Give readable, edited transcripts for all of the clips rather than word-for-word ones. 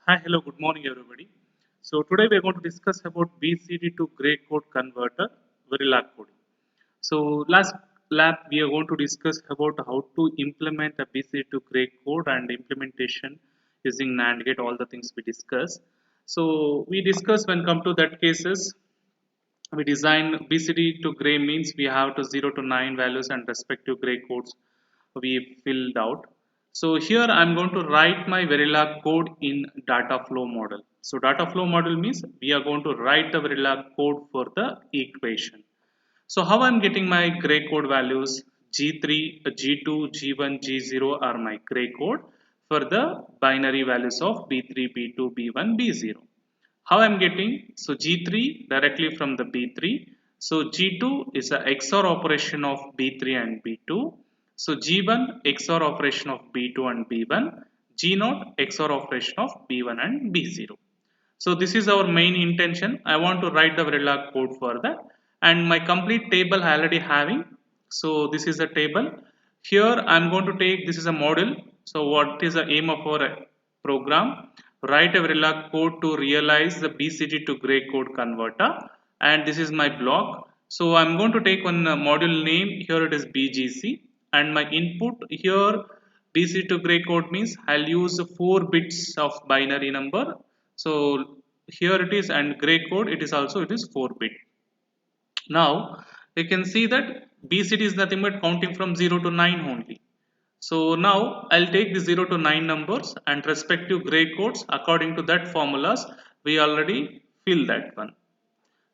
Hi, hello, good morning, everybody. So today we are going to discuss about BCD to gray code converter, Verilog coding. So last lab we are going to discuss about how to implement a BCD to gray code and implementation using NAND gate, all the things we discussed. So we discussed when come to that cases, we design BCD to gray means we have to 0 to 9 values and respective gray codes we filled out. So here I'm going to write my Verilog code in data flow model. So data flow model means we are going to write the Verilog code for the equation. So how I'm getting my gray code values? G3, G2, G1, G0 are my gray code for the binary values of B3, B2, B1, B0. How I'm getting? So G3 directly from the B3. So G2 is a XOR operation of B3 and B2. So G1 XOR operation of B2 and B1. G0 XOR operation of B1 and B0. So this is our main intention. I want to write the Verilog code for that, and my complete table I already having. So this is a table. Here I'm going to take, this is a model. So what is the aim of our program? Write a Verilog code to realize the BCD to gray code converter, and this is my block. So I'm going to take one module name. Here it is BGC, and my input here BCD to gray code means I'll use 4 bits of binary number. So here it is, and gray code it is also, it is 4 bit. Now you can see that BCD is nothing but counting from 0 to 9 only. So now I'll take the 0 to 9 numbers and respective gray codes according to that formulas we already fill that one.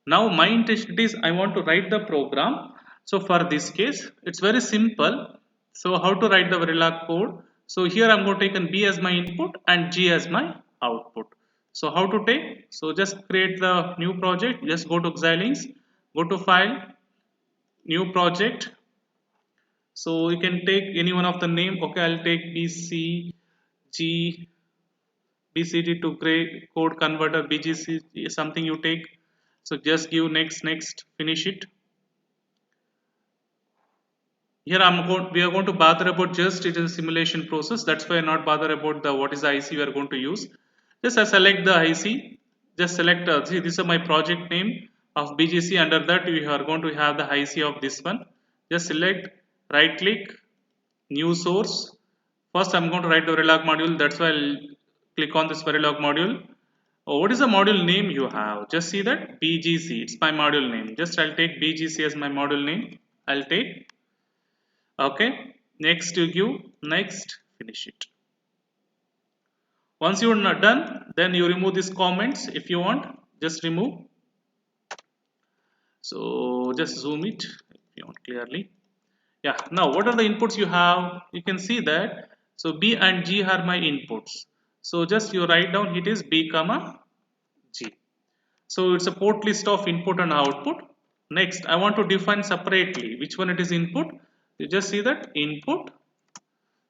Now my intention is I want to write the program. So for this case it's very simple. So how to write the Verilog code? So here I'm going to take an B as my input and G as my output. So how to take? So just create the new project. Just go to Xilinx, go to file, new project. So you can take any one of the name. Okay, I'll take BCG, BCD to gray code converter, BGC, something you take. So just give next, next, finish it. Here we are going to bother about just it is a simulation process. That's why I not bother about the what is the IC we are going to use. Just I select the IC. Just select. See, this is my project name of BGC. Under that, we are going to have the IC of this one. Just select, right click, new source. First, I'm going to write the Verilog module. That's why I'll click on this Verilog module. Oh, what is the module name you have? Just see that BGC. It's my module name. Just I'll take BGC as my module name. I'll take. Okay, next you give, next, finish it. Once you're not done, then you remove these comments. If you want, just remove. So just zoom it if you want clearly. Yeah, now what are the inputs you have? You can see that. So B and G are my inputs. So just you write down it is B comma G. So it's a port list of input and output. Next, I want to define separately which one it is input. You just see that input.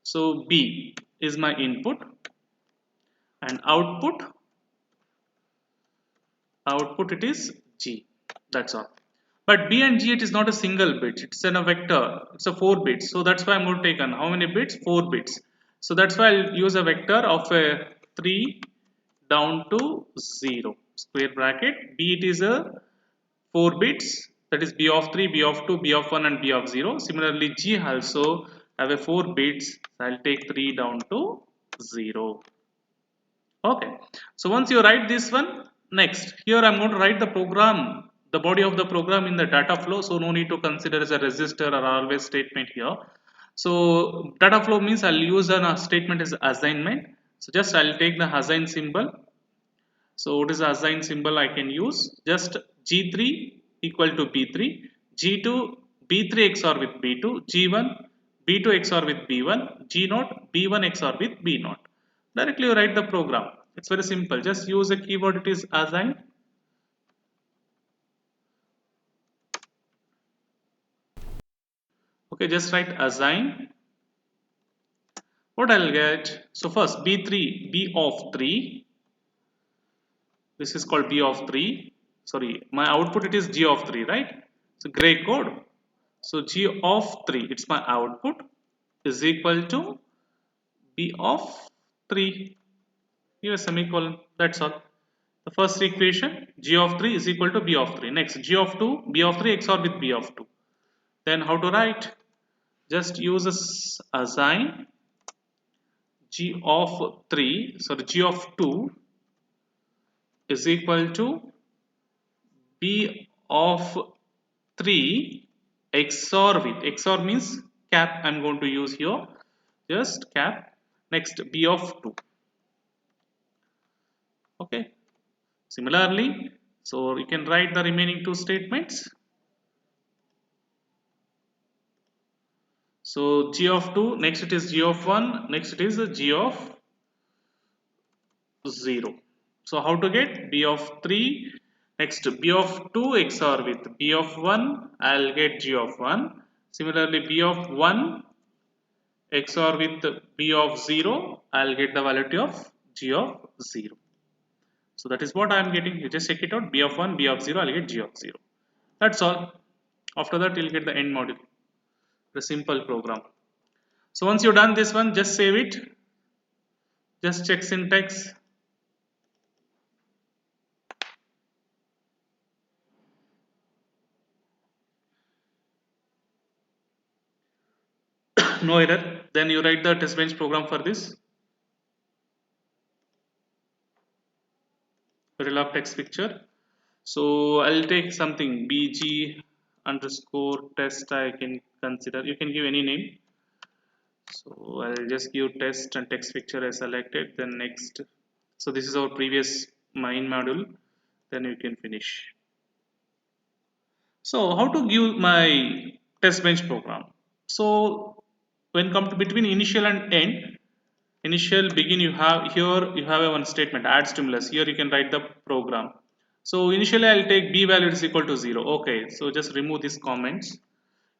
So B is my input, and output it is G. That's all. But B and G it is not a single bit, it's in a vector, it's a 4 bits. So that's why I'm going to take on how many bits? 4 bits. So that's why I'll use a vector of a 3 down to 0 square bracket. B it is a 4 bits, that is B of 3, B of 2, B of 1 and B of 0. Similarly G also have a 4 bits. I'll take 3 down to 0. Okay, so once you write this one, next here I'm going to write the program, the body of the program in the data flow. So no need to consider as a register or always statement here. So data flow means I'll use a statement as assignment. So just I'll take the assign symbol. So what is the assign symbol I can use? Just G3 equal to B3, G2 B3 XOR with B2, G1 B2 XOR with B1, G0 B1 XOR with B0. Directly you write the program. It's very simple. Just use a keyword, it is assign. Okay, just write assign. What I'll get? So first B3, B of 3. This is called B of 3. Sorry, my output it is G of 3, right? So gray code. So G of 3, it's my output, is equal to B of 3. give a semicolon, that's all. The first equation, g of 3 is equal to b of 3. Next, g of 2, b of 3 XOR with b of 2. Then how to write? Just use a sign, g of 3, sorry, g of 2 is equal to b of 3 XOR with, XOR means cap, I'm going to use here, just cap. Next, b of 2. Okay, similarly, so you can write the remaining two statements. So g of 2, next it is g of 1, next it is g of 0. So how to get b of 3, next b of 2 XOR with b of 1, I'll get g of 1. Similarly, b of 1 XOR with b of 0, I'll get the value of g of 0. So that is what I am getting. You just check it out, b of 1, b of 0, I'll get g of 0. That's all. After that, you'll get the end module, the simple program. So once you've done this one, just save it. Just check syntax. No error. Then you write the test bench program for this. Verilog text picture. So I'll take something bg underscore test. I can consider. You can give any name. So I'll just give test and text picture as selected. Then next. So this is our previous main module. Then you can finish. So how to give my test bench program? So when come to between initial and end, initial begin, you have here you have a one statement add stimulus. Here you can write the program. So initially I'll take b value is equal to 0. Okay, so just remove these comments.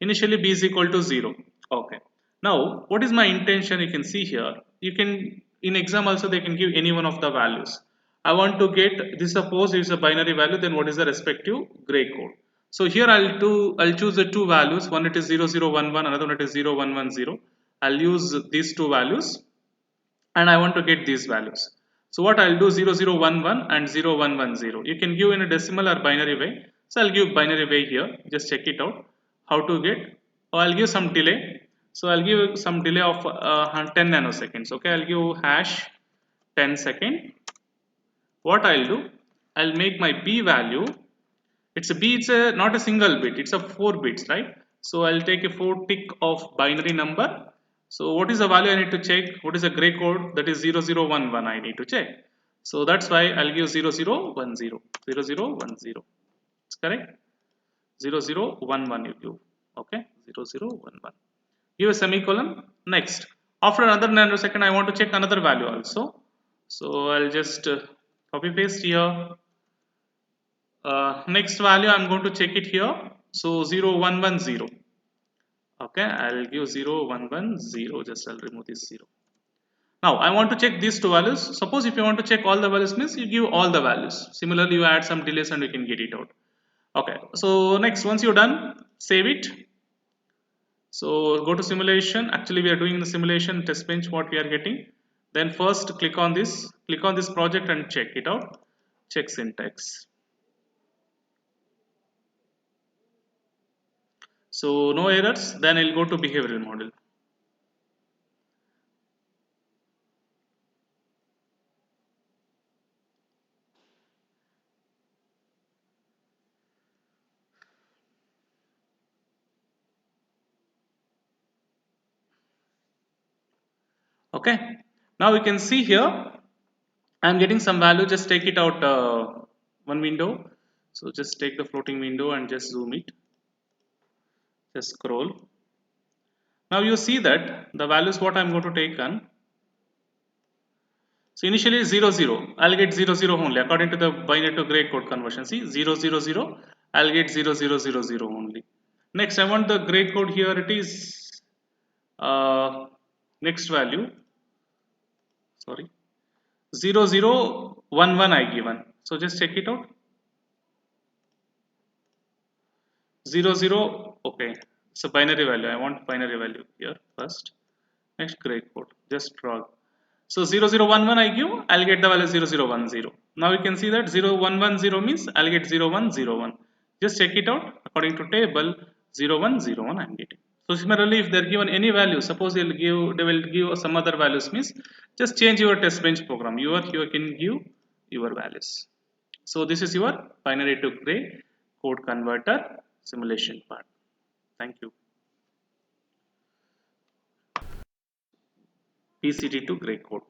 Initially b is equal to 0. Okay, now what is my intention? You can see here, you can in exam also they can give any one of the values. I want to get this, suppose is a binary value, then what is the respective gray code? So here I'll choose the two values, one it is 0011, another one it is 0110. I'll use these two values and I want to get these values. So what I'll do, 0011 and 0110. You can give in a decimal or binary way. So I'll give binary way here. Just check it out. How to get? Oh, I'll give some delay. So I'll give some delay of 10 nanoseconds. Okay, I'll give hash 10 second. What I'll do, I'll make my b value. It's a b. It's a not a single bit. It's a 4 bits, right? So I'll take a 4 tick of binary number. So what is the value I need to check? What is the gray code? That is 0011 I need to check. So that's why I'll give 0010. 0010. It's correct? 0011 you give. Okay? 0011. Give a semicolon. Next. After another nanosecond, I want to check another value also. So I'll just copy paste here. Next value I'm going to check it here. So 0110. Okay, I'll give 0110. Just I'll remove this 0. Now I want to check these two values. Suppose if you want to check all the values, means you give all the values. Similarly, you add some delays and you can get it out. Okay, so next, once you're done, save it. So go to simulation. Actually, we are doing the simulation test bench, what we are getting. Then first click on this project and check it out. Check syntax. So no errors, then I'll go to behavioral model. Okay, now we can see here I'm getting some value. Just take it out one window. So just take the floating window and just zoom it. Just scroll. Now you see that the values what I'm going to take on. So initially 00, I'll get 00 only according to the binary to gray code conversion. See 000, I'll get 0000 only. Next, I want the gray code here. It is next value. Sorry, 0011 I given. So just check it out. 00. Okay, it's a binary value. I want binary value here first. Next, gray code. Just drag. So 0011 I give, I'll get the value 0010. Now you can see that 0110 means I'll get 0101. Just check it out according to table 0101 I'm getting. So similarly, if they're given any value, suppose they will give some other values means just change your test bench program. You can give your values. So this is your binary to gray code converter simulation part. Thank you. BCD to gray code.